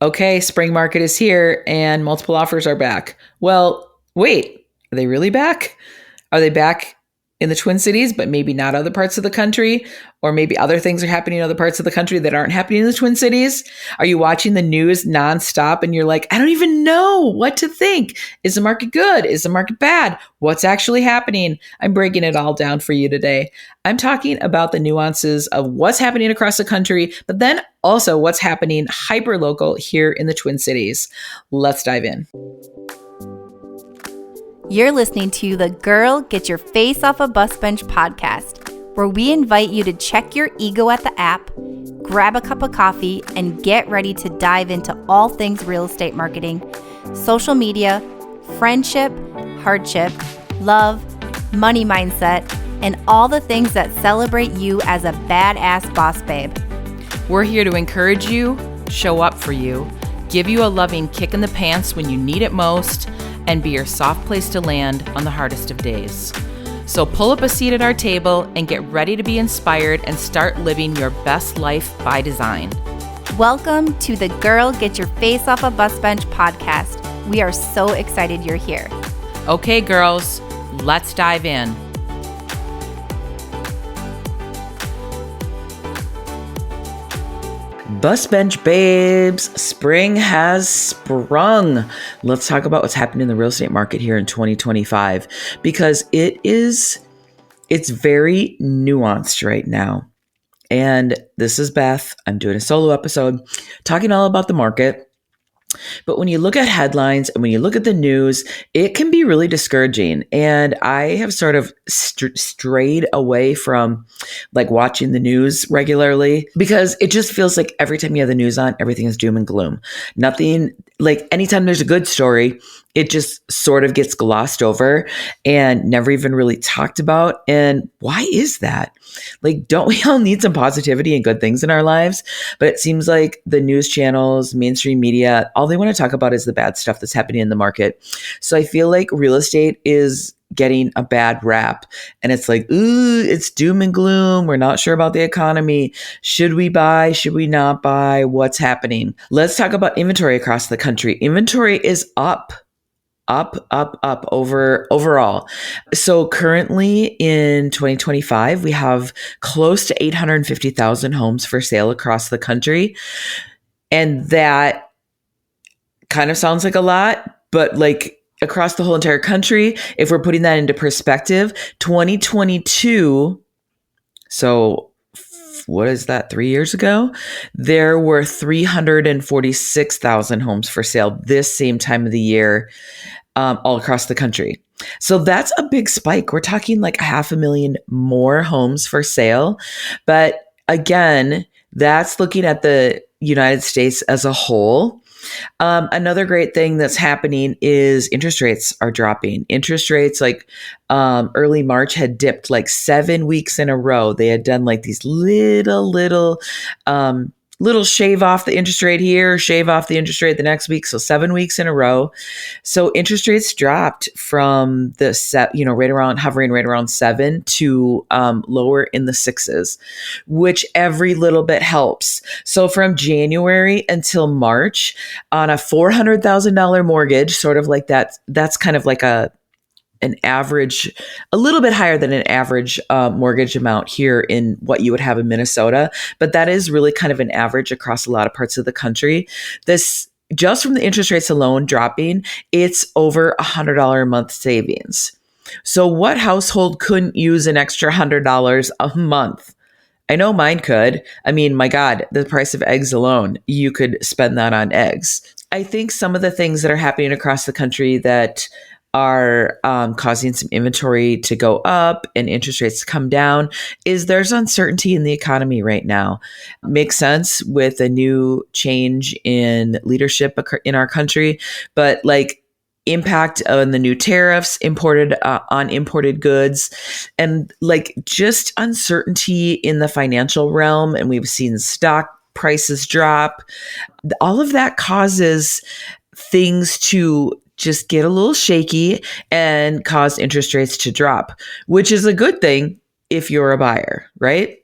Okay, spring market is here and multiple offers are back. Well, wait, are they really back? Are they back in the Twin Cities, but maybe not other parts of the country? Or maybe other things are happening in other parts of the country that aren't happening in the Twin Cities? Are you watching the news nonstop and you're like, I don't even know what to think? Is the market good? Is the market bad? What's actually happening? I'm breaking it all down for you today. I'm talking about the nuances of what's happening across the country, but then also what's happening hyper local here in the Twin Cities. Let's dive in. You're listening to the Girl Get Your Face Off a Bus Bench podcast, where we invite you to check your ego at the app, grab a cup of coffee, and get ready to dive into all things real estate marketing, social media, friendship, hardship, love, money mindset, and all the things that celebrate you as a badass boss babe. We're here to encourage you, show up for you, give you a loving kick in the pants when you need it most, and be your soft place to land on the hardest of days. So pull up a seat at our table and get ready to be inspired and start living your best life by design. Welcome to the Girl Get Your Face Off a Bus Bench podcast. We are so excited you're here. Okay, girls, let's dive in. Bus bench babes, spring has sprung. Let's talk about what's happening in the real estate market here in 2025 because it's very nuanced right now. And this is Beth. I'm doing a solo episode talking all about the market. But when you look at headlines and when you look at the news, it can be really discouraging. And I have sort of strayed away from like watching the news regularly because it just feels like every time you have the news on, everything is doom and gloom. Nothing like anytime there's a good story, it just sort of gets glossed over and never even really talked about. And why is that? Like, don't we all need some positivity and good things in our lives? But it seems like the news channels, mainstream media, all they want to talk about is the bad stuff that's happening in the market. So I feel like real estate is getting a bad rap. And it's like, ooh, it's doom and gloom. We're not sure about the economy. Should we buy? Should we not buy? What's happening? Let's talk about inventory across the country. Inventory is up overall. So currently in 2025, we have close to 850,000 homes for sale across the country. And that kind of sounds like a lot, but like across the whole entire country, if we're putting that into perspective, 2022, so what is that, 3 years ago? There were 346,000 homes for sale this same time of the year, all across the country. So that's a big spike. We're talking like 500,000 more homes for sale. But again, that's looking at the United States as a whole. Another great thing that's happening is interest rates are dropping. Interest rates like early March had dipped like 7 weeks in a row. They had done like these little shave off the interest rate here, shave off the interest rate the next week. So 7 weeks in a row. So interest rates dropped from the hovering right around 7 to lower in the 6s, which every little bit helps. So from January until March on a $400,000 mortgage, sort of like that's kind of like an average, a little bit higher than an average mortgage amount here in what you would have in Minnesota. But that is really kind of an average across a lot of parts of the country. This, just from the interest rates alone dropping, it's over $100 a month savings. So what household couldn't use an extra $100 a month? I know mine could. I mean, my God, the price of eggs alone, you could spend that on eggs. I think some of the things that are happening across the country that are causing some inventory to go up and interest rates to come down is there's uncertainty in the economy right now. Makes sense with a new change in leadership in our country, but like impact on the new tariffs on imported goods and like just uncertainty in the financial realm. And we've seen stock prices drop. All of that causes things to just get a little shaky and cause interest rates to drop, which is a good thing if you're a buyer, right?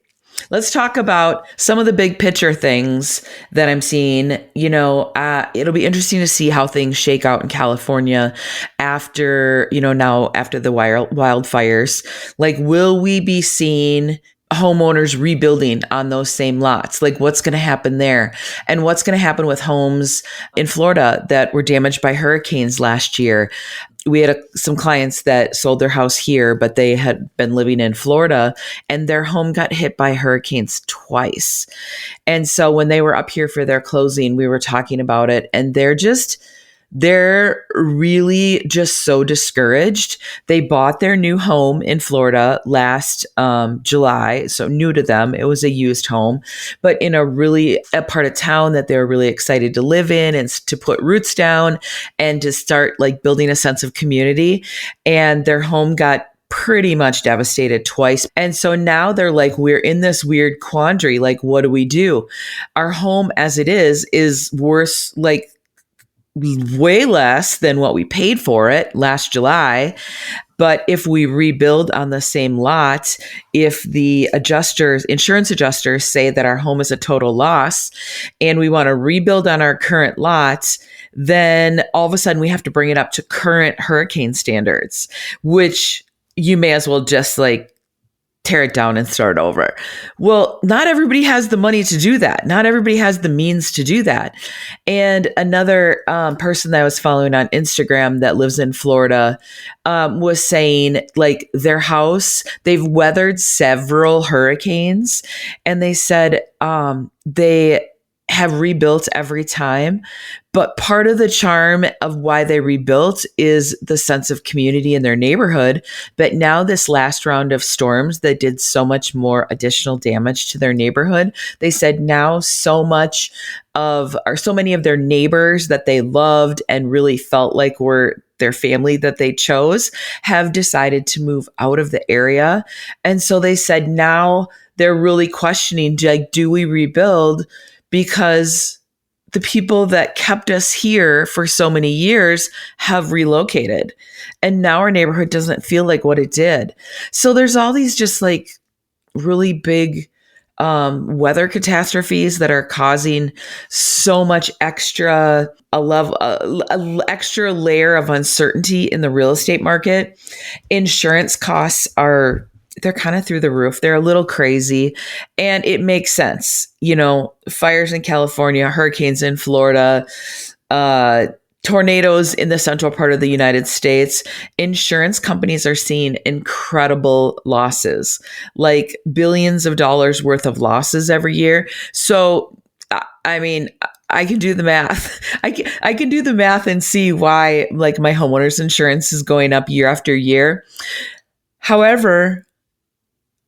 Let's talk about some of the big picture things that I'm seeing. It'll be interesting to see how things shake out in California after, now after the wildfires. Like, will we be seeing homeowners rebuilding on those same lots? Like, what's going to happen there? And what's going to happen with homes in Florida that were damaged by hurricanes last year? We had some clients that sold their house here, but they had been living in Florida, and their home got hit by hurricanes twice. And so when they were up here for their closing, we were talking about it, and they're really just so discouraged. They bought their new home in Florida last July, so new to them. It was a used home, but in a part of town that they were really excited to live in and to put roots down and to start like building a sense of community. And their home got pretty much devastated twice. And so now they're like, we're in this weird quandary. Like, what do we do? Our home as it is worth like way less than what we paid for it last July. But if we rebuild on the same lot, if the insurance adjusters say that our home is a total loss and we want to rebuild on our current lot, then all of a sudden we have to bring it up to current hurricane standards, which you may as well just like tear it down and start over. Well, not everybody has the money to do that. Not everybody has the means to do that. And another person that I was following on Instagram that lives in Florida was saying like their house, they've weathered several hurricanes, and they said they have rebuilt every time. But part of the charm of why they rebuilt is the sense of community in their neighborhood. But now this last round of storms that did so much more additional damage to their neighborhood, they said now so many of their neighbors that they loved and really felt like were their family that they chose have decided to move out of the area. And so they said now they're really questioning, like, do we rebuild? Because the people that kept us here for so many years have relocated, and now our neighborhood doesn't feel like what it did. So there's all these just like really big weather catastrophes that are causing so much extra extra layer of uncertainty in the real estate market. Insurance costs they're kind of through the roof. They're a little crazy, and it makes sense. Fires in California, hurricanes in Florida, tornadoes in the central part of the United States. Insurance companies are seeing incredible losses, like billions of dollars worth of losses every year. So, I mean, I can do the math. I can do the math and see why like my homeowner's insurance is going up year after year. However,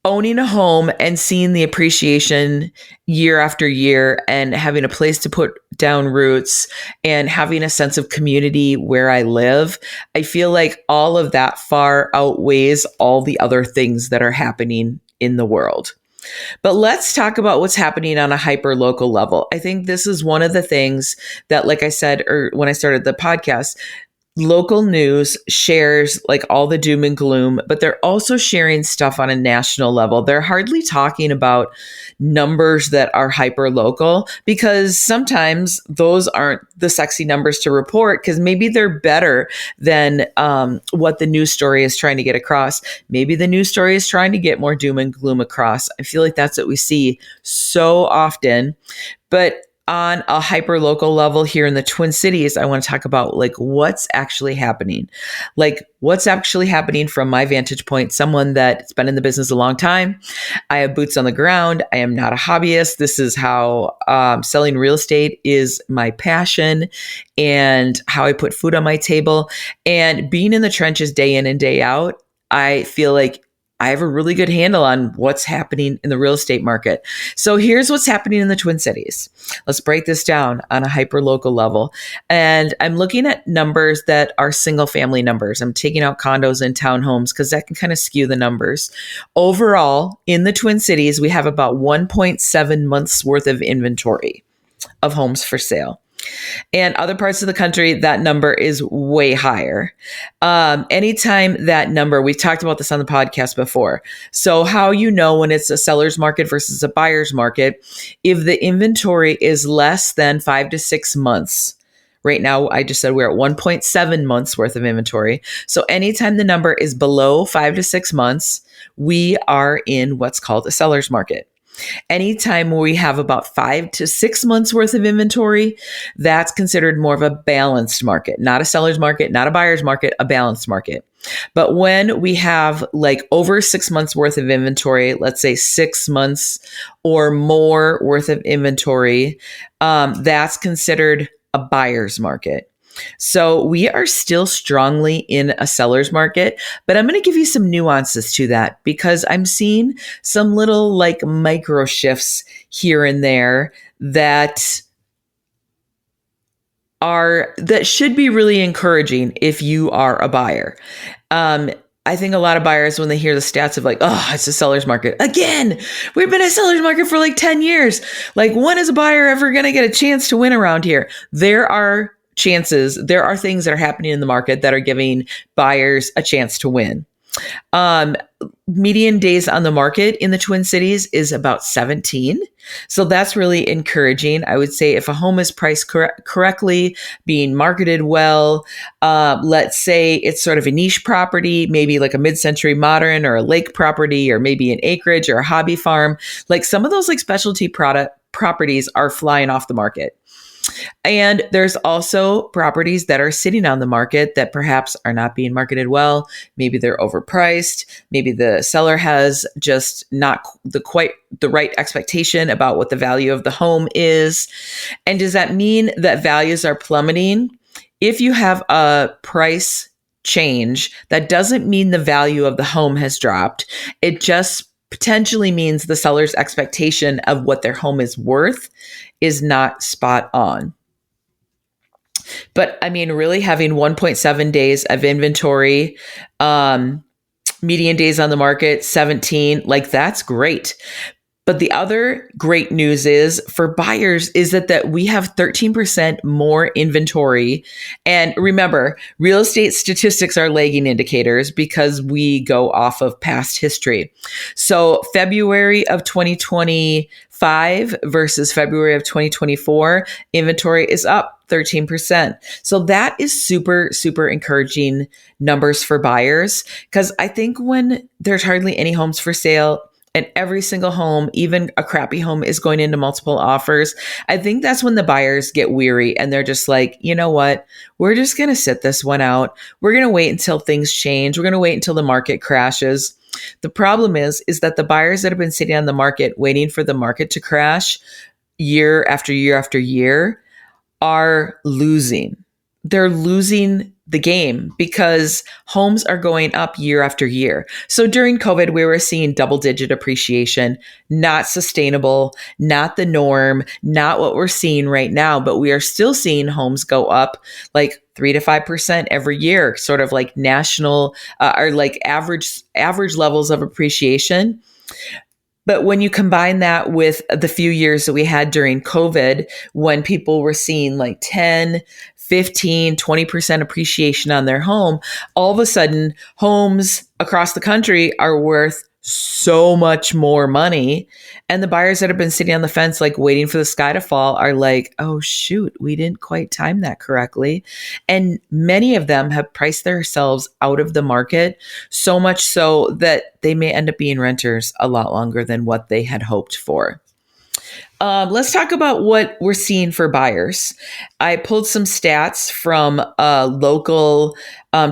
owning a home and seeing the appreciation year after year and having a place to put down roots and having a sense of community where I live, I feel like all of that far outweighs all the other things that are happening in the world. But let's talk about what's happening on a hyper local level. I think this is one of the things that, like I said, or when I started the podcast, local news shares like all the doom and gloom, but they're also sharing stuff on a national level. They're hardly talking about numbers that are hyper local, because sometimes those aren't the sexy numbers to report, because maybe they're better than what the news story is trying to get across. Maybe the news story is trying to get more doom and gloom across. I feel like that's what we see so often. But on a hyper local level here in the Twin Cities, I want to talk about like what's actually happening. Like what's actually happening from my vantage point, someone that's been in the business a long time. I have boots on the ground. I am not a hobbyist. This is how selling real estate is my passion and how I put food on my table. And being in the trenches day in and day out, I feel like I have a really good handle on what's happening in the real estate market. So here's what's happening in the Twin Cities. Let's break this down on a hyper local level. And I'm looking at numbers that are single family numbers. I'm taking out condos and townhomes because that can kind of skew the numbers. Overall, in the Twin Cities, we have about 1.7 months worth of inventory of homes for sale. And other parts of the country, that number is way higher. Anytime that number, we've talked about this on the podcast before. So how you know when it's a seller's market versus a buyer's market, if the inventory is less than 5 to 6 months. Right now, I just said we're at 1.7 months worth of inventory. So anytime the number is below 5 to 6 months, we are in what's called a seller's market. Anytime we have about 5 to 6 months worth of inventory, that's considered more of a balanced market, not a seller's market, not a buyer's market, a balanced market. But when we have like over 6 months worth of inventory, let's say 6 months or more worth of inventory, that's considered a buyer's market. So we are still strongly in a seller's market, but I'm going to give you some nuances to that because I'm seeing some little like micro shifts here and there that should be really encouraging if you are a buyer. I think a lot of buyers, when they hear the stats of like, oh, it's a seller's market. Again, we've been a seller's market for like 10 years. Like, when is a buyer ever going to get a chance to win around here? There are things that are happening in the market that are giving buyers a chance to win. Median days on the market in the Twin Cities is about 17. So that's really encouraging. I would say if a home is priced correctly, being marketed well, let's say it's sort of a niche property, maybe like a mid-century modern or a lake property, or maybe an acreage or a hobby farm, like some of those like specialty properties are flying off the market. And there's also properties that are sitting on the market that perhaps are not being marketed well. Maybe they're overpriced. Maybe the seller has just not quite the right expectation about what the value of the home is. And does that mean that values are plummeting? If you have a price change, that doesn't mean the value of the home has dropped. It just potentially means the seller's expectation of what their home is worth is not spot on. But I mean, really having 1.7 days of inventory, median days on the market, 17, like that's great. But the other great news is for buyers is that we have 13% more inventory. And remember, real estate statistics are lagging indicators because we go off of past history. So February of 2025 versus February of 2024, inventory is up 13%. So that is super, super encouraging numbers for buyers, because I think when there's hardly any homes for sale, and every single home, even a crappy home, is going into multiple offers, I think that's when the buyers get weary and they're just like, you know what? We're just going to sit this one out. We're going to wait until things change. We're going to wait until the market crashes. The problem is that the buyers that have been sitting on the market waiting for the market to crash year after year after year are losing. They're losing the game because homes are going up year after year. So during COVID, we were seeing double-digit appreciation, not sustainable, not the norm, not what we're seeing right now, but we are still seeing homes go up like 3 to 5% every year, sort of like national or like average levels of appreciation. But when you combine that with the few years that we had during COVID, when people were seeing like 10, 15, 20% appreciation on their home, all of a sudden homes across the country are worth so much more money. And the buyers that have been sitting on the fence, like waiting for the sky to fall, are like, oh, shoot, we didn't quite time that correctly. And many of them have priced themselves out of the market, so much so that they may end up being renters a lot longer than what they had hoped for. Let's talk about what we're seeing for buyers. I pulled some stats from a local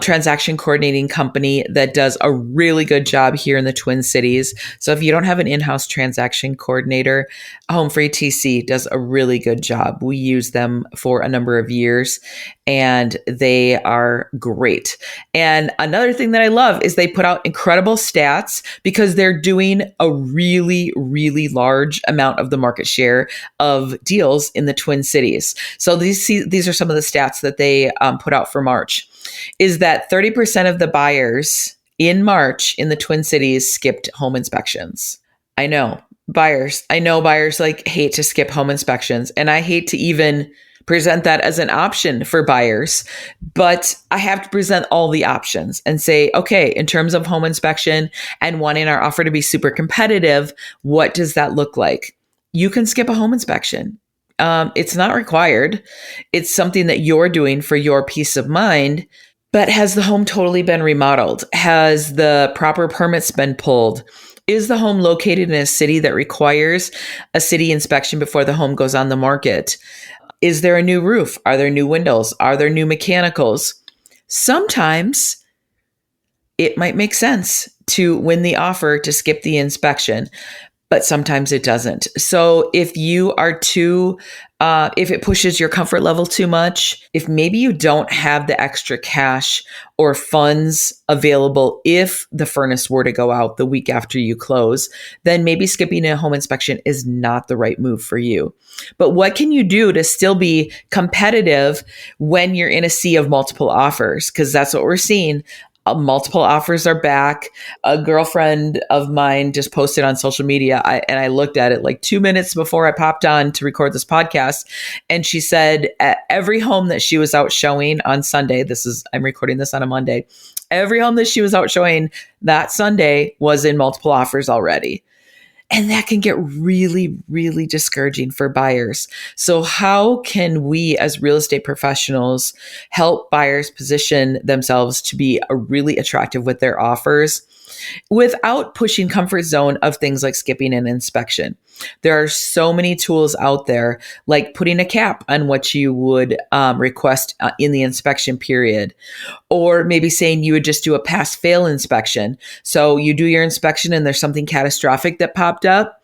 transaction coordinating company that does a really good job here in the Twin Cities. So if you don't have an in-house transaction coordinator, Home Free TC does a really good job. We use them for a number of years and they are great. And another thing that I love is they put out incredible stats because they're doing a really, really large amount of the market share of deals in the Twin Cities. So these are some of the stats that they put out for March. Is that 30% of the buyers in March in the Twin Cities skipped home inspections. I know buyers like hate to skip home inspections, and I hate to even present that as an option for buyers. But I have to present all the options and say, okay, in terms of home inspection and wanting our offer to be super competitive, what does that look like? You can skip a home inspection. It's not required. It's something that you're doing for your peace of mind. But has the home totally been remodeled? Has the proper permits been pulled? Is the home located in a city that requires a city inspection before the home goes on the market? Is there a new roof? Are there new windows? Are there new mechanicals? Sometimes it might make sense to win the offer to skip the inspection, but sometimes it doesn't. So if you are if it pushes your comfort level too much, if maybe you don't have the extra cash or funds available if the furnace were to go out the week after you close, then maybe skipping a home inspection is not the right move for you. But what can you do to still be competitive when you're in a sea of multiple offers? Because that's what we're seeing. Multiple offers are back. A girlfriend of mine just posted on social media, and I looked at it like 2 minutes before I popped on to record this podcast. And she said at every home that she was out showing on Sunday, I'm recording this on a Monday, every home that she was out showing that Sunday was in multiple offers already. And that can get really, really discouraging for buyers. So how can we as real estate professionals help buyers position themselves to be really attractive with their offers without pushing comfort zone of things like skipping an inspection? There are so many tools out there, like putting a cap on what you would request in the inspection period, or maybe saying you would just do a pass-fail inspection. So you do your inspection and there's something catastrophic that popped up.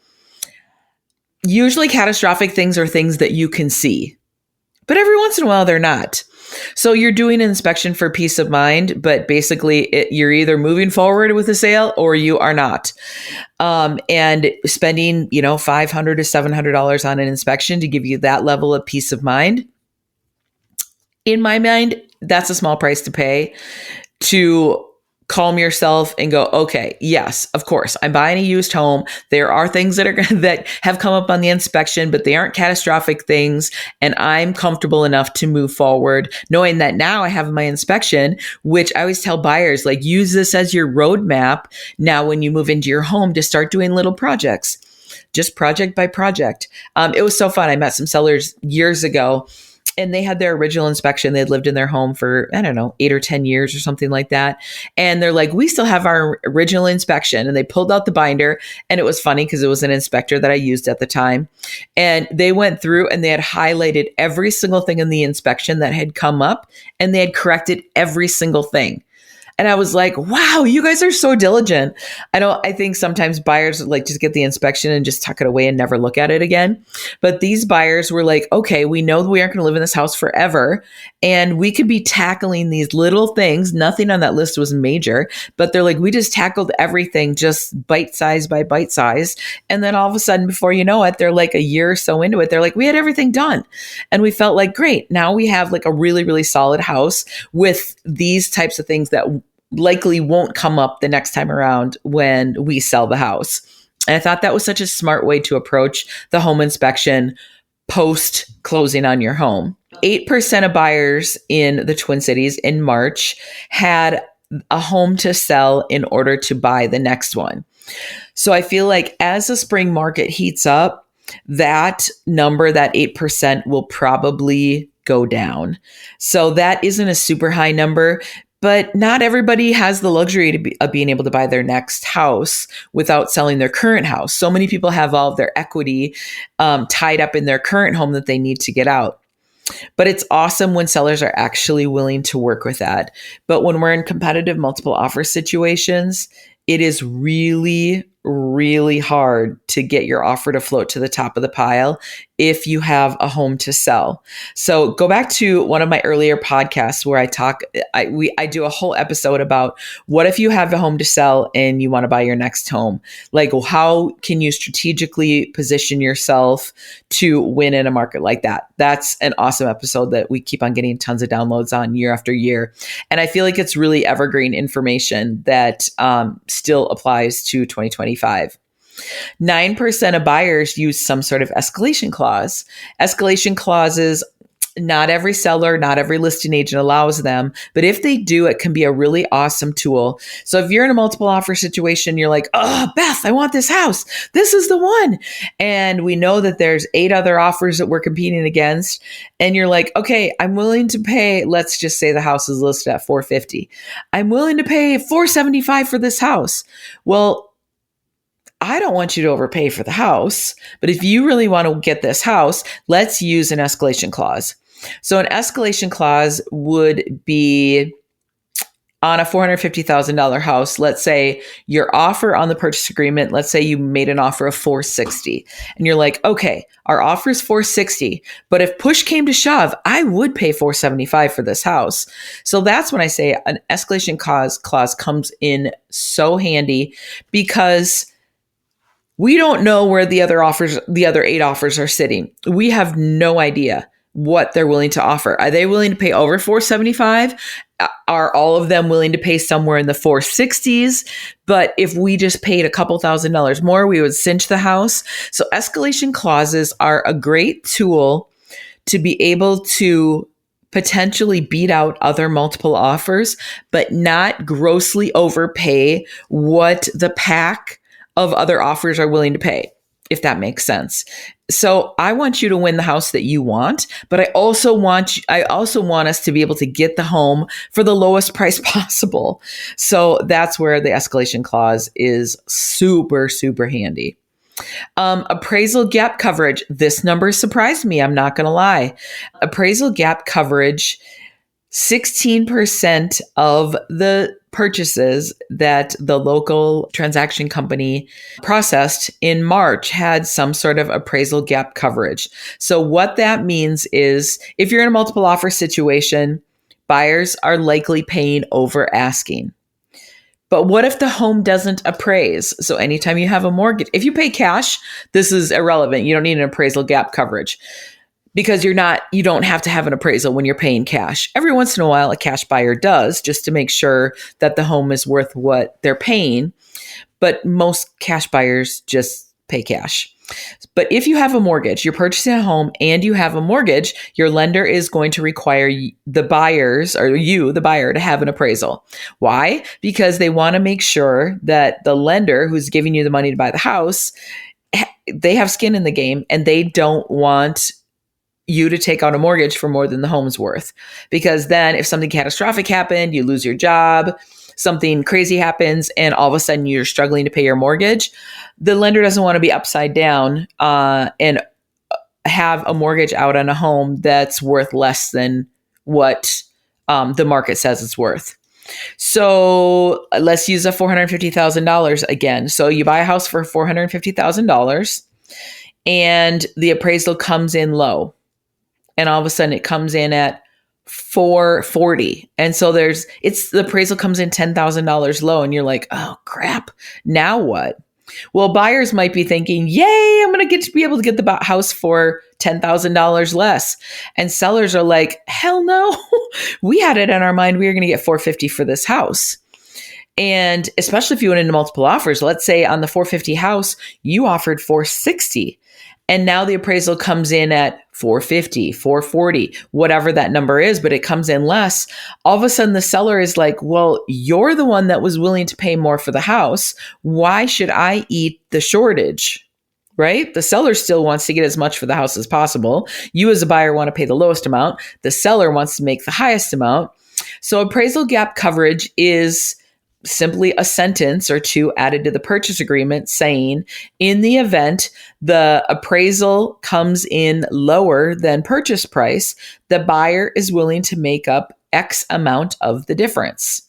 Usually catastrophic things are things that you can see, but every once in a while they're not. So you're doing an inspection for peace of mind, but basically you're either moving forward with a sale or you are not. And spending, $500 to $700 on an inspection to give you that level of peace of mind. In my mind, that's a small price to pay to calm yourself and go, okay, yes, of course, I'm buying a used home. There are things that have come up on the inspection, but they aren't catastrophic things. And I'm comfortable enough to move forward, knowing that now I have my inspection, which I always tell buyers, like, use this as your roadmap now when you move into your home to start doing little projects, just project by project. It was so fun. I met some sellers years ago, and they had their original inspection. They had lived in their home for, 8 or 10 years or something like that. And they're like, we still have our original inspection. And they pulled out the binder. And it was funny because it was an inspector that I used at the time. And they went through and they had highlighted every single thing in the inspection that had come up. And they had corrected every single thing. And I was like, wow, you guys are so diligent. I think sometimes buyers like just get the inspection and just tuck it away and never look at it again. But these buyers were like, okay, we know that we aren't going to live in this house forever. And we could be tackling these little things. Nothing on that list was major, but they're like, we just tackled everything just bite size by bite size. And then all of a sudden, before you know it, they're like a year or so into it. They're like, we had everything done. And we felt like, great. Now we have like a really, really solid house with these types of things that likely won't come up the next time around when we sell the house. And I thought that was such a smart way to approach the home inspection post closing on your home. 8% of buyers in the Twin Cities in March had a home to sell in order to buy the next one. So I feel like as the spring market heats up, that number, that 8%, will probably go down. So that isn't a super high number. But not everybody has the luxury of being able to buy their next house without selling their current house. So many people have all of their equity tied up in their current home that they need to get out. But it's awesome when sellers are actually willing to work with that. But when we're in competitive multiple offer situations, it is really, really hard to get your offer to float to the top of the pile if you have a home to sell. So go back to one of my earlier podcasts where I do a whole episode about what if you have a home to sell and you want to buy your next home? Like, how can you strategically position yourself to win in a market like that? That's an awesome episode that we keep on getting tons of downloads on year after year. And I feel like it's really evergreen information that still applies to 2025. 9% of buyers use some sort of escalation clause. Escalation clauses Not every seller, not every listing agent allows them, but if they do, it can be a really awesome tool. So if you're in a multiple offer situation, you're like, oh, Beth, I want this house. This is the one. And we know that there's 8 other offers that we're competing against. And you're like, okay, I'm willing to pay, let's just say the house is listed at $450. I'm willing to pay $475 for this house. Well, I don't want you to overpay for the house, but if you really want to get this house, let's use an escalation clause. So an escalation clause would be on a $450,000 house. Let's say your offer on the purchase agreement, let's say you made an offer of $460 and you're like, okay, our offer is $460, but if push came to shove, I would pay $475 for this house. So that's when I say an escalation clause comes in so handy, because we don't know where the other 8 offers are sitting. We have no idea what they're willing to offer. Are they willing to pay over $475? Are all of them willing to pay somewhere in the $460s? But if we just paid a couple $1,000s more, we would cinch the house. So escalation clauses are a great tool to be able to potentially beat out other multiple offers, but not grossly overpay what the pack of other offers are willing to pay, if that makes sense. So I want you to win the house that you want, but I also want us to be able to get the home for the lowest price possible. So that's where the escalation clause is super, super handy. Appraisal gap coverage. This number surprised me. I'm not going to lie. Appraisal gap coverage, 16% of the purchases that the local transaction company processed in March had some sort of appraisal gap coverage. So what that means is if you're in a multiple offer situation, buyers are likely paying over asking. But what if the home doesn't appraise? So anytime you have a mortgage, if you pay cash, this is irrelevant. You don't need an appraisal gap coverage, because you don't have to have an appraisal when you're paying cash. Every once in a while, a cash buyer does, just to make sure that the home is worth what they're paying. But most cash buyers just pay cash. But if you have a mortgage, you're purchasing a home and you have a mortgage, your lender is going to require the buyers, or you, the buyer, to have an appraisal. Why? Because they want to make sure that the lender who's giving you the money to buy the house, they have skin in the game, and they don't want you to take out a mortgage for more than the home's worth. Because then if something catastrophic happened, you lose your job, something crazy happens, and all of a sudden you're struggling to pay your mortgage, the lender doesn't want to be upside down and have a mortgage out on a home that's worth less than what the market says it's worth. So let's use a $450,000 again. So you buy a house for $450,000 and the appraisal comes in low. And all of a sudden it comes in at $440. And so the appraisal comes in $10,000 low, and you're like, oh crap, now what? Well, buyers might be thinking, yay, I'm going to be able to get the house for $10,000 less. And sellers are like, hell no, we had it in our mind we were going to get $450 for this house. And especially if you went into multiple offers, let's say on the $450 house, you offered $460. And now the appraisal comes in at $450, $440, whatever that number is, but it comes in less. All of a sudden the seller is like, well, you're the one that was willing to pay more for the house. Why should I eat the shortage? Right? The seller still wants to get as much for the house as possible. You as a buyer want to pay the lowest amount. The seller wants to make the highest amount. So appraisal gap coverage is simply a sentence or two added to the purchase agreement saying, in the event the appraisal comes in lower than purchase price, the buyer is willing to make up X amount of the difference.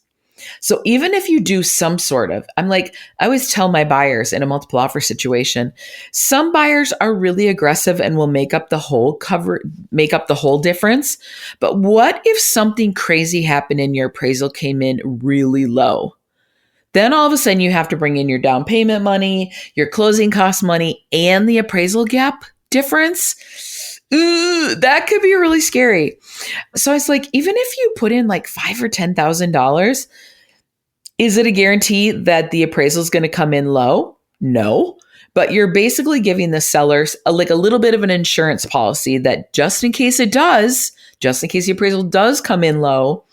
So even if you do some sort of, I always tell my buyers in a multiple offer situation, some buyers are really aggressive and will make up the whole difference. But what if something crazy happened and your appraisal came in really low? Then all of a sudden you have to bring in your down payment money, your closing cost money, and the appraisal gap difference. Ooh, that could be really scary. So it's like, even if you put in like $5,000 or $10,000, is it a guarantee that the appraisal is going to come in low? No. But you're basically giving the sellers a little bit of an insurance policy that just in case it does, just in case the appraisal does come in low,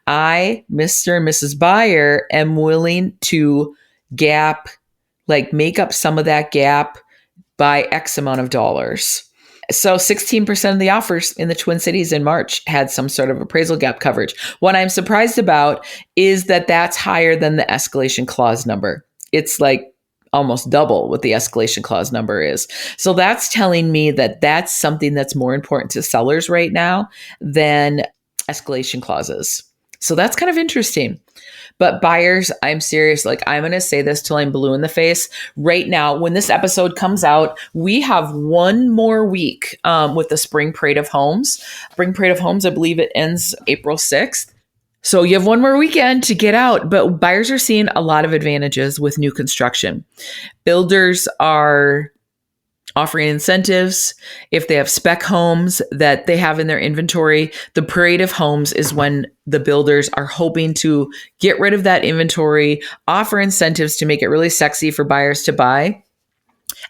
I, Mr. and Mrs. Buyer, am willing to make up some of that gap by X amount of dollars. So 16% of the offers in the Twin Cities in March had some sort of appraisal gap coverage. What I'm surprised about is that that's higher than the escalation clause number. It's like almost double what the escalation clause number is. So that's telling me that that's something that's more important to sellers right now than escalation clauses. So that's kind of interesting. But buyers, I'm serious. Like, I'm going to say this till I'm blue in the face. Right now, when this episode comes out, we have one more week with the Spring Parade of Homes. Spring Parade of Homes, I believe it ends April 6th. So you have one more weekend to get out. But buyers are seeing a lot of advantages with new construction. Builders are offering incentives. If they have spec homes that they have in their inventory, the parade of homes is when the builders are hoping to get rid of that inventory, offer incentives to make it really sexy for buyers to buy.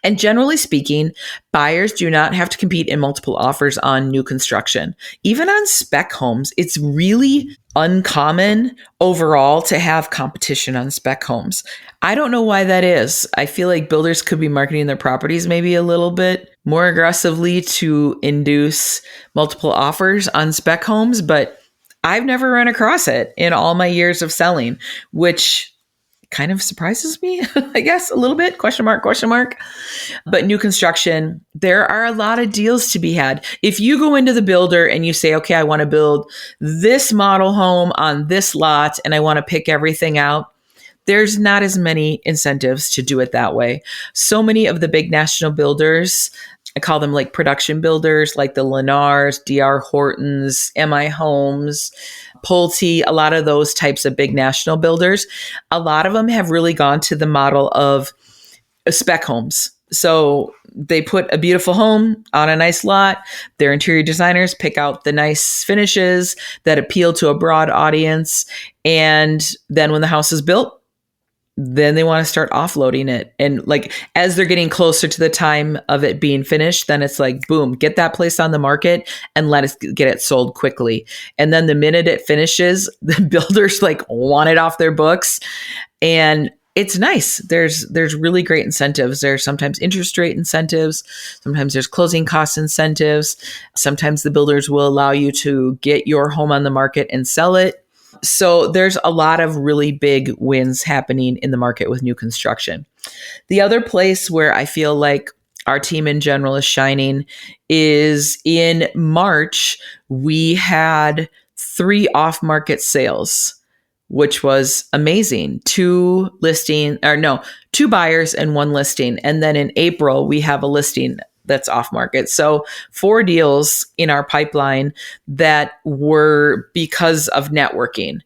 And generally speaking, buyers do not have to compete in multiple offers on new construction. Even on spec homes, it's really uncommon overall to have competition on spec homes. I don't know why that is. I feel like builders could be marketing their properties maybe a little bit more aggressively to induce multiple offers on spec homes, but I've never run across it in all my years of selling, which kind of surprises me, I guess, a little bit, question mark. But new construction, there are a lot of deals to be had. If you go into the builder and you say, okay, I want to build this model home on this lot and I want to pick everything out, there's not as many incentives to do it that way. So many of the big national builders, I call them like production builders, like the Lennars, DR Hortons, MI Homes, Pulte, a lot of those types of big national builders. A lot of them have really gone to the model of spec homes. So they put a beautiful home on a nice lot. Their interior designers pick out the nice finishes that appeal to a broad audience. And then when the house is built, then they want to start offloading it. And like, as they're getting closer to the time of it being finished, then it's like, boom, get that place on the market and let us get it sold quickly. And then the minute it finishes, the builders like want it off their books. And it's nice. There's really great incentives. There's sometimes interest rate incentives. Sometimes there's closing cost incentives. Sometimes the builders will allow you to get your home on the market and sell it. So there's a lot of really big wins happening in the market with new construction. The other place where I feel like our team in general is shining is in March, we had 3 off-market sales, which was amazing. 2 buyers and 1 listing. And then in April, we have a listing that's off market. So 4 deals in our pipeline that were because of networking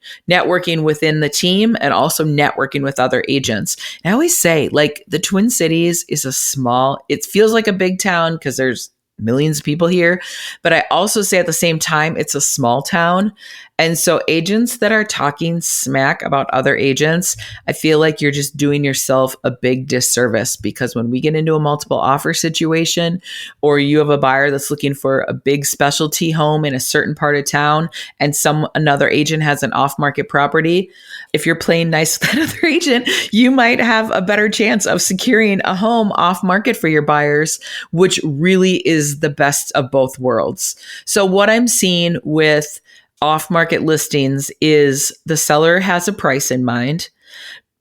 within the team and also networking with other agents. And I always say, like, the Twin Cities is it feels like a big town because there's millions of people here. But I also say at the same time, it's a small town. And so agents that are talking smack about other agents, I feel like you're just doing yourself a big disservice, because when we get into a multiple offer situation, or you have a buyer that's looking for a big specialty home in a certain part of town and another agent has an off-market property, if you're playing nice with that other agent, you might have a better chance of securing a home off market for your buyers, which really is the best of both worlds. So what I'm seeing with off-market listings is the seller has a price in mind,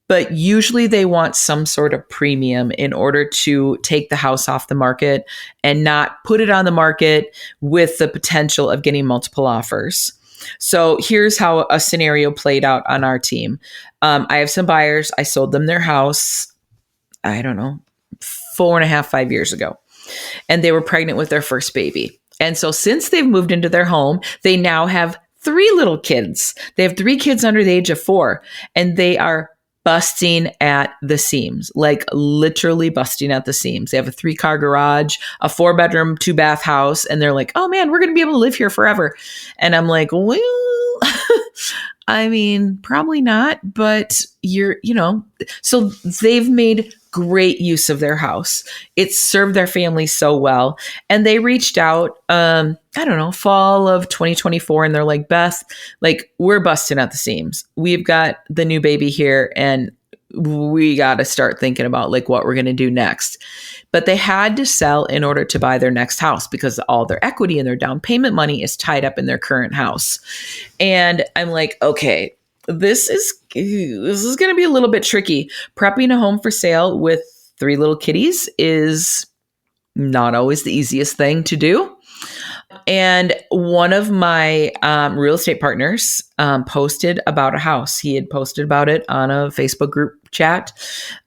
but usually they want some sort of premium in order to take the house off the market and not put it on the market with the potential of getting multiple offers. So here's how a scenario played out on our team. I have some buyers. I sold them their house, 4.5, 5 years ago, and they were pregnant with their first baby. And so since they've moved into their home, they now have 3 little kids. They have 3 kids under the age of 4, and they are busting at the seams, like literally busting at the seams. They have a 3-car garage, a 4-bedroom, 2-bath house, and they're like, oh man, we're going to be able to live here forever. And I'm like, well, I mean, probably not, but so they've made great use of their house. It served their family so well. And they reached out, I don't know, fall of 2024. And they're like, Beth, like, we're busting at the seams. We've got the new baby here and we got to start thinking about like what we're going to do next. But they had to sell in order to buy their next house because all their equity and their down payment money is tied up in their current house. And I'm like, okay, this is going to be a little bit tricky. Prepping a home for sale with 3 little kitties is not always the easiest thing to do. And one of my real estate partners posted about a house. He had posted about it on a Facebook group chat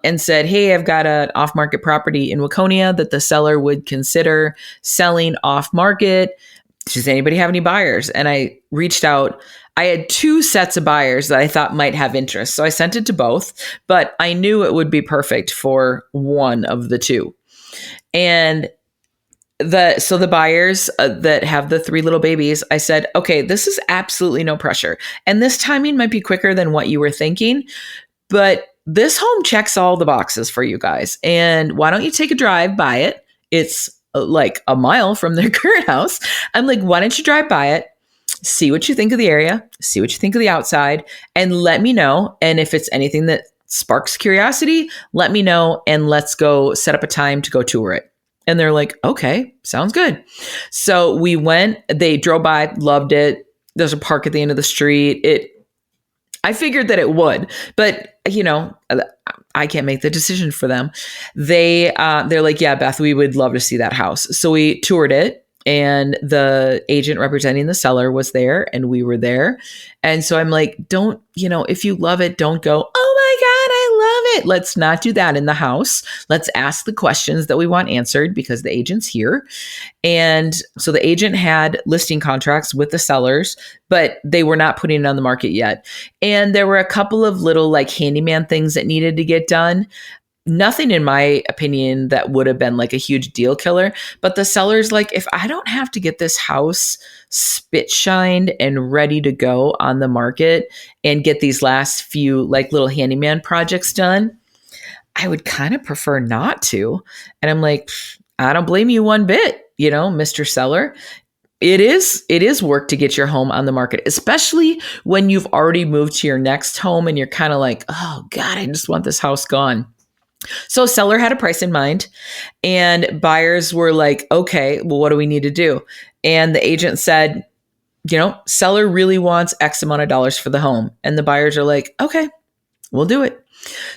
and said, hey, I've got an off-market property in Waconia that the seller would consider selling off-market. Does anybody have any buyers? And I reached out. I had 2 sets of buyers that I thought might have interest. So I sent it to both, but I knew it would be perfect for one of the 2. And the buyers that have the 3 little babies, I said, okay, this is absolutely no pressure. And this timing might be quicker than what you were thinking, but this home checks all the boxes for you guys. And why don't you take a drive by it? It's like a mile from their current house. I'm like, why don't you drive by it? See what you think of the area, see what you think of the outside, and let me know. And if it's anything that sparks curiosity, let me know and let's go set up a time to go tour it. And they're like, okay, sounds good. So we went, they drove by, loved it. There's a park at the end of the street. I figured that it would, but you know, I can't make the decision for them. They're like, yeah, Beth, we would love to see that house. So we toured it. And the agent representing the seller was there and we were there. And so I'm like, if you love it, don't go, oh my God, I love it. Let's not do that in the house. Let's ask the questions that we want answered because the agent's here. And so the agent had listing contracts with the sellers, but they were not putting it on the market yet. And there were a couple of little like handyman things that needed to get done. Nothing in my opinion that would have been like a huge deal killer, but the seller's like, if I don't have to get this house spit shined and ready to go on the market and get these last few like little handyman projects done, I would kind of prefer not to. And I'm like, I don't blame you one bit, Mr. Seller. It is work to get your home on the market, especially when you've already moved to your next home and you're kind of like, oh God, I just want this house gone. So seller had a price in mind and buyers were like, okay, well, what do we need to do? And the agent said, seller really wants X amount of dollars for the home. And the buyers are like, okay, we'll do it.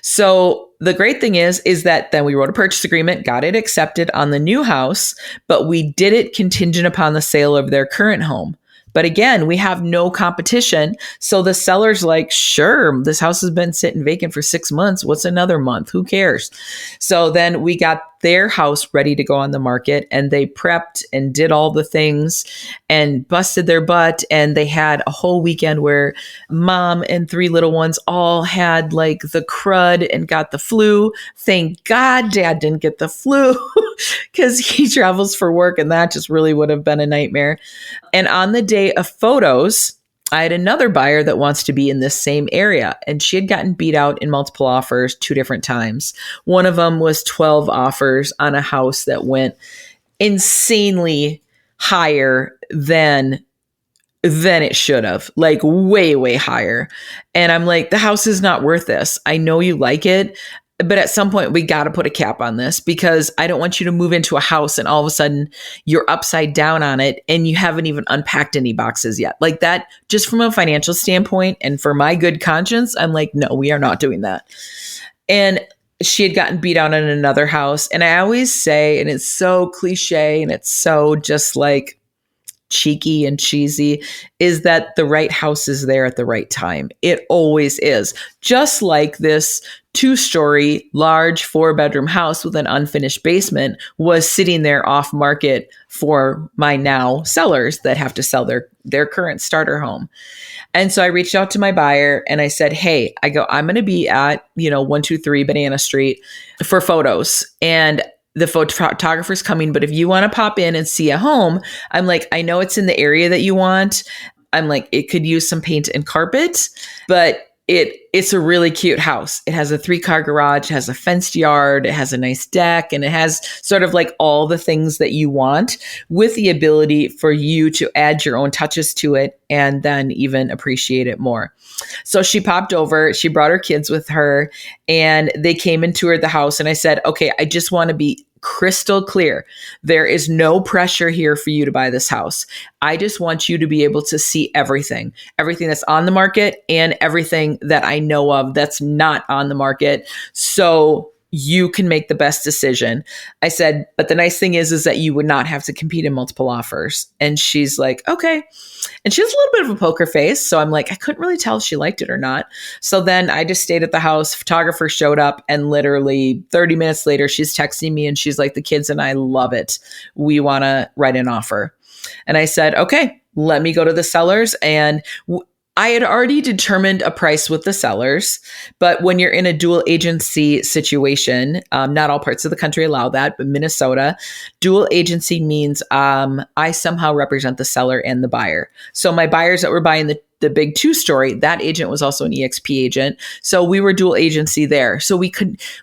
So the great thing is that then we wrote a purchase agreement, got it accepted on the new house, but we did it contingent upon the sale of their current home. But again, we have no competition. So the seller's like, sure, this house has been sitting vacant for 6 months. What's another month? Who cares? So then we got their house ready to go on the market and they prepped and did all the things and busted their butt. And they had a whole weekend where mom and 3 little ones all had like the crud and got the flu. Thank God dad didn't get the flu because he travels for work and that just really would have been a nightmare. And on the day of photos, I had another buyer that wants to be in this same area and she had gotten beat out in multiple offers 2 different times. One of them was 12 offers on a house that went insanely higher than it should have, like way, way higher. And I'm like, the house is not worth this. I know you like it, but at some point we got to put a cap on this because I don't want you to move into a house and all of a sudden you're upside down on it and you haven't even unpacked any boxes yet. Like that, just from a financial standpoint and for my good conscience, I'm like, no, we are not doing that. And she had gotten beat out in another house. And I always say, and it's so cliche and it's so just like cheeky and cheesy, is that the right house is there at the right time. It always is. Just like this 2-story, large 4-bedroom house with an unfinished basement was sitting there off market for my now sellers that have to sell their current starter home. And so I reached out to my buyer and I said, hey, I'm going to be at, 123 Banana Street for photos. And the photographer's coming, but if you want to pop in and see a home, I'm like, I know it's in the area that you want. I'm like, it could use some paint and carpet, but It's a really cute house. It has a 3-car garage, it has a fenced yard, it has a nice deck, and it has sort of like all the things that you want, with the ability for you to add your own touches to it and then even appreciate it more. So she popped over, she brought her kids with her, and they came and toured the house. And I said, okay, I just want to be crystal clear. There is no pressure here for you to buy this house. I just want you to be able to see everything that's on the market and everything that I know of that's not on the market, so you can make the best decision. I said, but the nice thing is that you would not have to compete in multiple offers. And she's like, okay. And she has a little bit of a poker face. So I'm like, I couldn't really tell if she liked it or not. So then I just stayed at the house. Photographer showed up, and literally 30 minutes later, she's texting me and she's like, the kids and I love it. We want to write an offer. And I said, okay, let me go to the sellers. And I had already determined a price with the sellers, but when you're in a dual agency situation, not all parts of the country allow that, but Minnesota, dual agency means I somehow represent the seller and the buyer. So my buyers that were buying the big 2-story, that agent was also an EXP agent. So we were dual agency there. So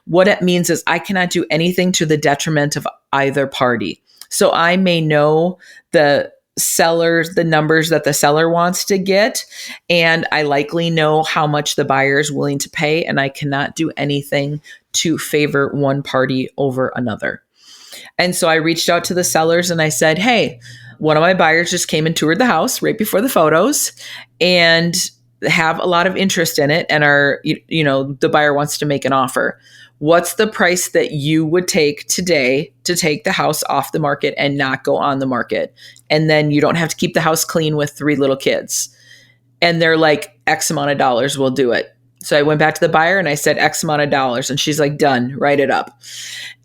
what it means is I cannot do anything to the detriment of either party. So I may know the numbers that the seller wants to get, and I likely know how much the buyer is willing to pay, and I cannot do anything to favor one party over another. And so I reached out to the sellers and I said, hey, one of my buyers just came and toured the house right before the photos and have a lot of interest in it, and the buyer wants to make an offer. What's the price that you would take today to take the house off the market and not go on the market? And then you don't have to keep the house clean with 3 little kids. And they're like, X amount of dollars, we'll do it. So I went back to the buyer and I said, X amount of dollars. And she's like, done, write it up.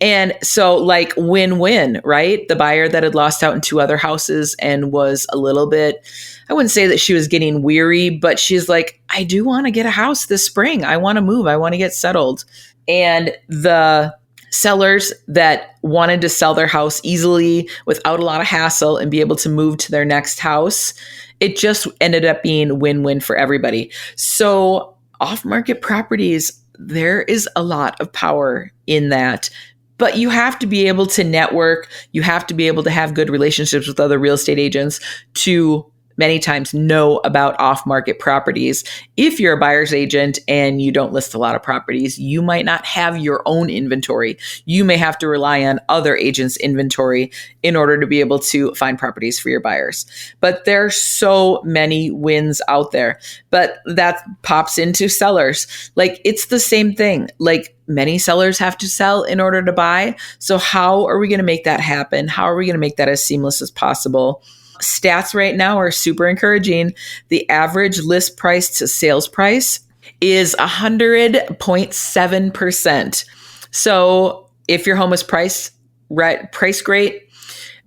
And so like win-win, right? The buyer that had lost out in 2 other houses and was a little bit, I wouldn't say that she was getting weary, but she's like, I do want to get a house this spring. I want to move. I want to get settled. And the sellers that wanted to sell their house easily without a lot of hassle and be able to move to their next house, it just ended up being win-win for everybody. So off-market properties, there is a lot of power in that. But you have to be able to network. You have to be able to have good relationships with other real estate agents to many times know about off-market properties. If you're a buyer's agent and you don't list a lot of properties, you might not have your own inventory. You may have to rely on other agents' inventory in order to be able to find properties for your buyers. But there's so many wins out there. But that pops into sellers. Like, it's the same thing. Like, many sellers have to sell in order to buy. So how are we going to make that happen? How are we going to make that as seamless as possible? Stats right now are super encouraging. The average list price to sales price is 100.7%. So if your home is priced great,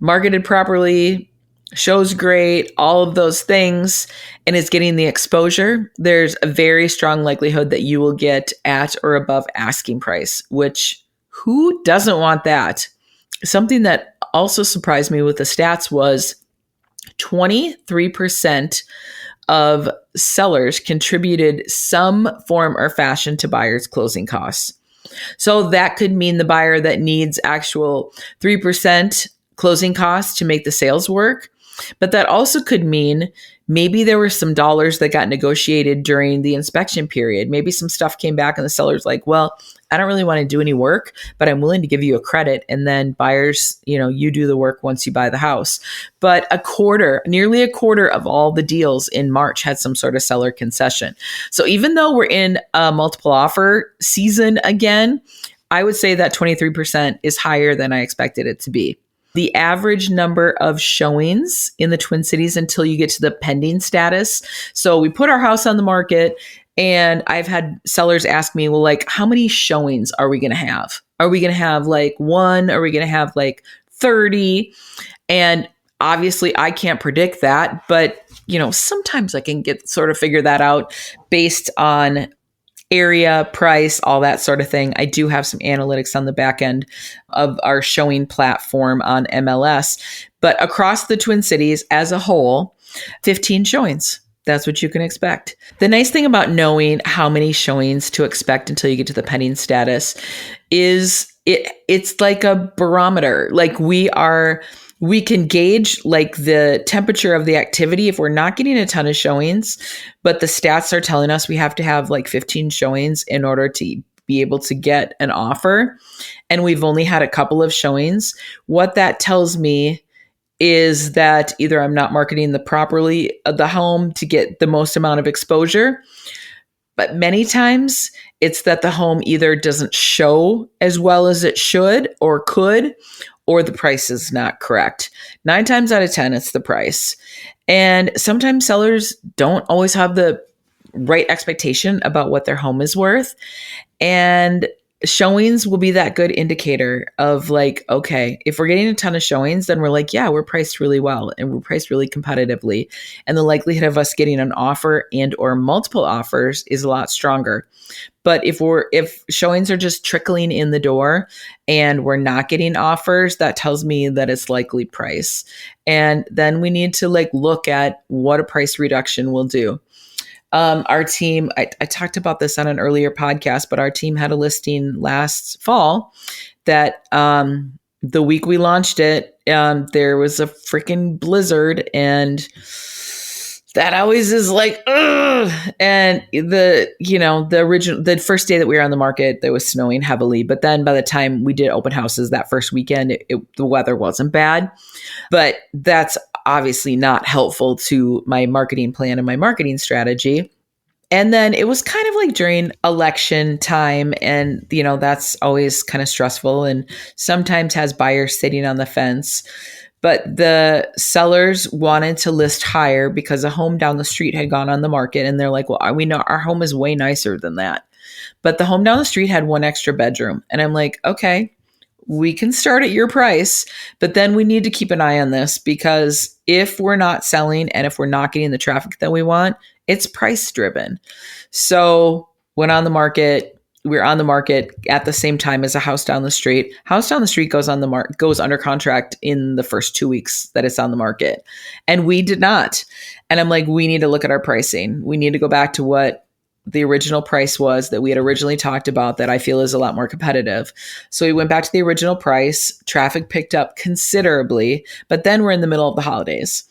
marketed properly, shows great, all of those things, and is getting the exposure, there's a very strong likelihood that you will get at or above asking price, which who doesn't want that? Something that also surprised me with the stats was 23% of sellers contributed some form or fashion to buyers' closing costs. So that could mean the buyer that needs actual 3% closing costs to make the sales work. But that also could mean maybe there were some dollars that got negotiated during the inspection period. Maybe some stuff came back and the seller's like, well, I don't really want to do any work, but I'm willing to give you a credit. And then buyers, you do the work once you buy the house. But nearly a quarter of all the deals in March had some sort of seller concession. So even though we're in a multiple offer season again, I would say that 23% is higher than I expected it to be. The average number of showings in the Twin Cities until you get to the pending status. So we put our house on the market, and I've had sellers ask me, well, like, how many showings are we going to have? Are we going to have like 1? Are we going to have like 30? And obviously I can't predict that, but sometimes I can figure that out based on area, price, all that sort of thing. I do have some analytics on the back end of our showing platform on MLS, but across the Twin Cities as a whole, 15 showings. That's what you can expect. The nice thing about knowing how many showings to expect until you get to the pending status is it's like a barometer. Like we can gauge like the temperature of the activity if we're not getting a ton of showings, but the stats are telling us we have to have like 15 showings in order to be able to get an offer. And we've only had a couple of showings. What that tells me is that either I'm not marketing the home to get the most amount of exposure, but many times it's that the home either doesn't show as well as it should or could, or the price is not correct. 9 times out of 10, it's the price. And sometimes sellers don't always have the right expectation about what their home is worth. And showings will be that good indicator of like, okay, if we're getting a ton of showings, then we're like, yeah, we're priced really well and we're priced really competitively. And the likelihood of us getting an offer and or multiple offers is a lot stronger. But if showings are just trickling in the door and we're not getting offers, that tells me that it's likely price. And then we need to like look at what a price reduction will do. Our team, I talked about this on an earlier podcast, but our team had a listing last fall that the week we launched it, there was a freaking blizzard, and that always is like, ugh. And the first day that we were on the market, there was snowing heavily. But then by the time we did open houses that first weekend, the weather wasn't bad. But that's obviously not helpful to my marketing plan and my marketing strategy. And then it was kind of like during election time. And, that's always kind of stressful and sometimes has buyers sitting on the fence. But the sellers wanted to list higher because a home down the street had gone on the market. And they're like, well, we know our home is way nicer than that. But the home down the street had 1 extra bedroom. And I'm like, okay, we can start at your price, but then we need to keep an eye on this, because if we're not selling and if we're not getting the traffic that we want, it's price driven. So went on the market. We're on the market at the same time as a house down the street. House down the street goes under contract in the first 2 weeks that it's on the market. And we did not. And I'm like, we need to look at our pricing. We need to go back to what the original price was that we had originally talked about, that I feel is a lot more competitive. So we went back to the original price. Traffic picked up considerably, but then we're in the middle of the holidays.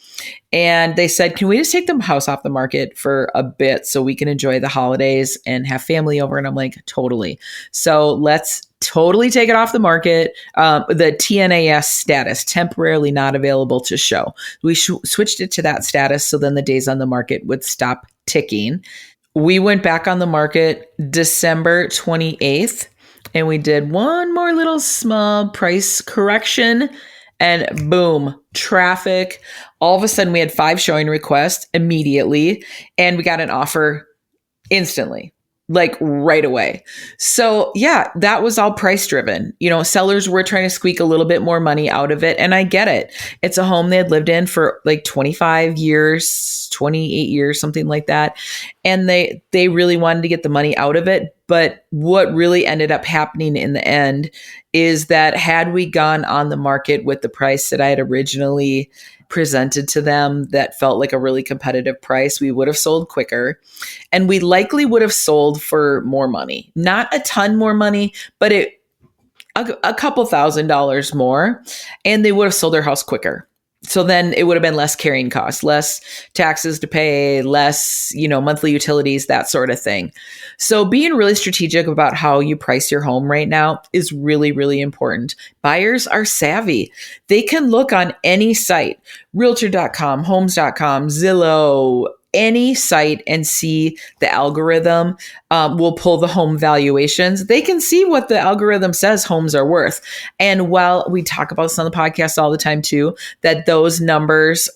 And they said, can we just take the house off the market for a bit so we can enjoy the holidays and have family over? And I'm like, totally. So let's totally take it off the market. The TNAS status, temporarily not available to show. We switched it to that status, so then the days on the market would stop ticking. We went back on the market December 28th, and we did one more little small price correction, and boom, traffic. All of a sudden, we had 5 showing requests immediately, and we got an offer instantly, like right away. So yeah, that was all price driven. Sellers were trying to squeak a little bit more money out of it. And I get it. It's a home they had lived in for like 25 years, 28 years, something like that. And they really wanted to get the money out of it. But what really ended up happening in the end is that had we gone on the market with the price that I had originally presented to them that felt like a really competitive price, we would have sold quicker, and we likely would have sold for more money. Not a ton more money, but a couple $1,000s more, and they would have sold their house quicker. So then it would have been less carrying costs, less taxes to pay, less, monthly utilities, that sort of thing. So being really strategic about how you price your home right now is really, really important. Buyers are savvy. They can look on any site, realtor.com, homes.com, Zillow, any site, and see the algorithm will pull the home valuations. They can see what the algorithm says homes are worth. And while we talk about this on the podcast all the time too, that those numbers,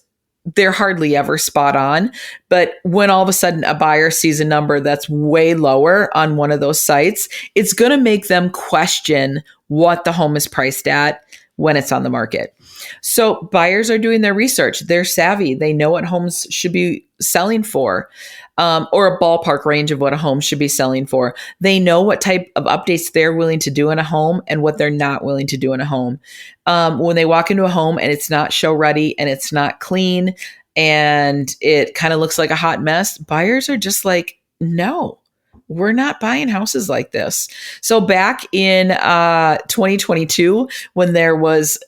they're hardly ever spot on. But when all of a sudden a buyer sees a number that's way lower on one of those sites, it's going to make them question what the home is priced at when it's on the market. So buyers are doing their research. They're savvy. They know what homes should be selling for, or a ballpark range of what a home should be selling for. They know what type of updates they're willing to do in a home and what they're not willing to do in a home. When they walk into a home and it's not show ready and it's not clean, and it kind of looks like a hot mess, buyers are just like, no, we're not buying houses like this. So back in 2022, when there was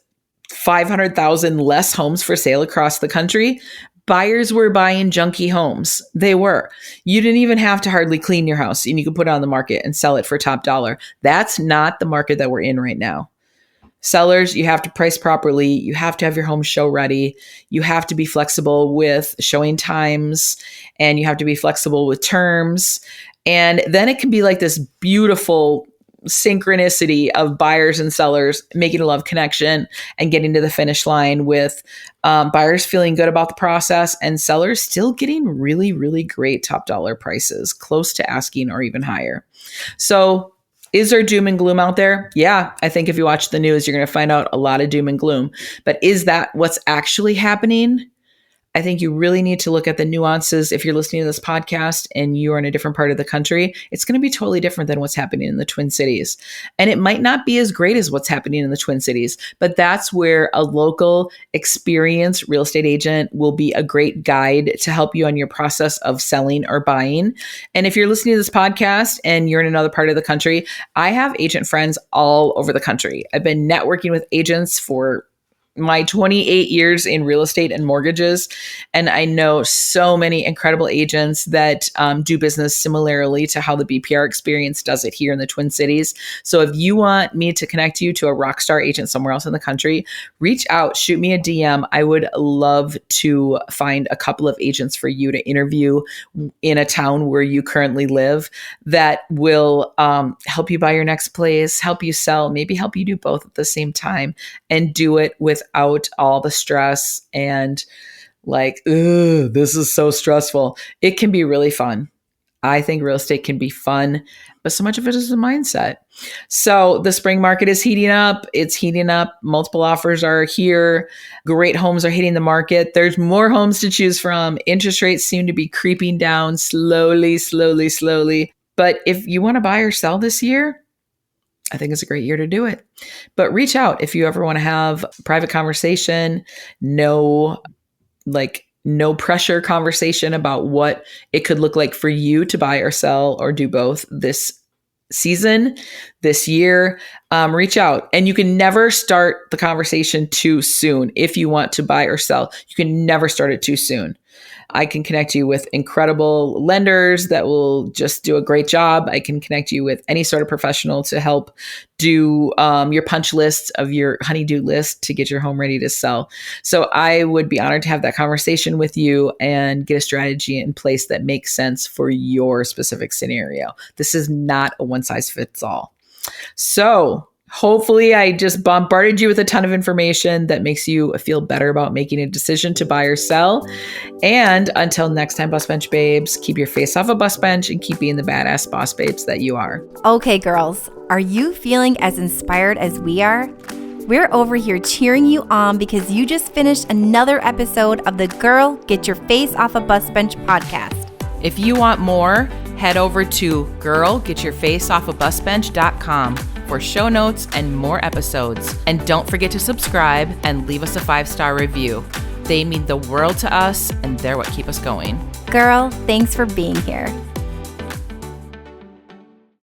500,000 less homes for sale across the country, buyers were buying junky homes. They were. You didn't even have to hardly clean your house, and you could put it on the market and sell it for top dollar. That's not the market that we're in right now. Sellers, you have to price properly. You have to have your home show ready. You have to be flexible with showing times, and you have to be flexible with terms. And then it can be like this beautiful synchronicity of buyers and sellers making a love connection and getting to the finish line with buyers feeling good about the process and sellers still getting really, really great top dollar prices, close to asking or even higher. So is there doom and gloom out there? Yeah, I think if you watch the news, you're going to find out a lot of doom and gloom. But is that what's actually happening? I think you really need to look at the nuances. If you're listening to this podcast and you are in a different part of the country, it's going to be totally different than what's happening in the Twin Cities. And it might not be as great as what's happening in the Twin Cities, but that's where a local experienced real estate agent will be a great guide to help you on your process of selling or buying. And if you're listening to this podcast and you're in another part of the country, I have agent friends all over the country. I've been networking with agents for my 28 years in real estate and mortgages. And I know so many incredible agents that do business similarly to how the BPR experience does it here in the Twin Cities. So if you want me to connect you to a rock star agent somewhere else in the country, reach out, shoot me a DM. I would love to find a couple of agents for you to interview in a town where you currently live that will help you buy your next place, help you sell, maybe help you do both at the same time, and do it without all the stress and like, ugh, this is so stressful. It can be really fun. I think real estate can be fun, but so much of it is the mindset. So the spring market is heating up. It's heating up. Multiple offers are here. Great homes are hitting the market. There's more homes to choose from. Interest rates seem to be creeping down slowly. But if you want to buy or sell this year, I think it's a great year to do it. But reach out if you ever want to have a private conversation, no pressure conversation about what it could look like for you to buy or sell or do both this season, this year. Reach out. And you can never start the conversation too soon. If you want to buy or sell, you can never start it too soon. I can connect you with incredible lenders that will just do a great job. I can connect you with any sort of professional to help do your punch list of your honey-do list to get your home ready to sell. So I would be honored to have that conversation with you and get a strategy in place that makes sense for your specific scenario. This is not a one-size-fits-all. So hopefully I just bombarded you with a ton of information that makes you feel better about making a decision to buy or sell. And until next time, Bus Bench Babes, keep your face off a bus bench and keep being the badass boss babes that you are. Okay, girls, are you feeling as inspired as we are? We're over here cheering you on because you just finished another episode of the Girl, Get Your Face Off a Bus Bench podcast. If you want more, head over to girlgetyourfaceoffabusbench.com for show notes and more episodes. And don't forget to subscribe and leave us a 5-star review. They mean the world to us, and they're what keep us going. Girl, thanks for being here.